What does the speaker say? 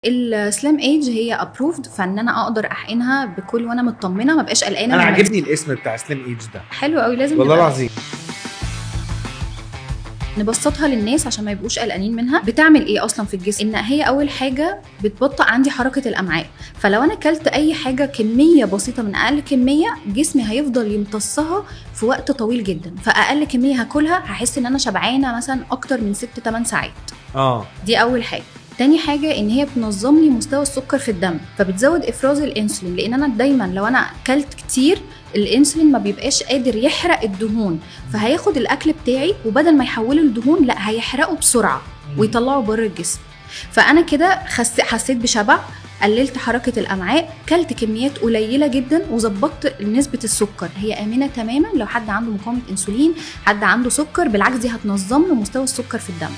السلام ايج هي ابروفد، فان انا اقدر احقنها بكل وانا مطمنه، ما بقاش قلقانه. انا عاجبني الاسم بتاع سلام ايج ده، حلو قوي. لازم والله العظيم نبسطها للناس عشان ما يبقوش قلقانين منها. بتعمل ايه اصلا في الجسم؟ ان هي اول حاجه بتبطئ عندي حركه الامعاء، فلو انا اكلت اي حاجه كميه بسيطه من اقل كميه، جسمي هيفضل يمتصها في وقت طويل جدا. فاقل كميه هاكلها هحس ان انا شبعانه مثلا اكتر من 6-8 ساعات. دي اول حاجه. تاني حاجة ان هي بتنظم لي مستوى السكر في الدم، فبتزود افراز الانسولين، لان انا دايما لو انا اكلت كتير الانسولين ما بيبقاش قادر يحرق الدهون، فهياخد الاكل بتاعي وبدل ما يحوله لدهون لا هيحرقه بسرعة ويطلعه بره الجسم. فانا كده حسيت بشبع، قللت حركة الأمعاء، كلت كميات قليلة جدا وظبطت نسبة السكر. هي آمنة تماما لو حد عنده مقاومة أنسولين، حد عنده سكر، بالعكس دي هتنظم له مستوى السكر في الدم.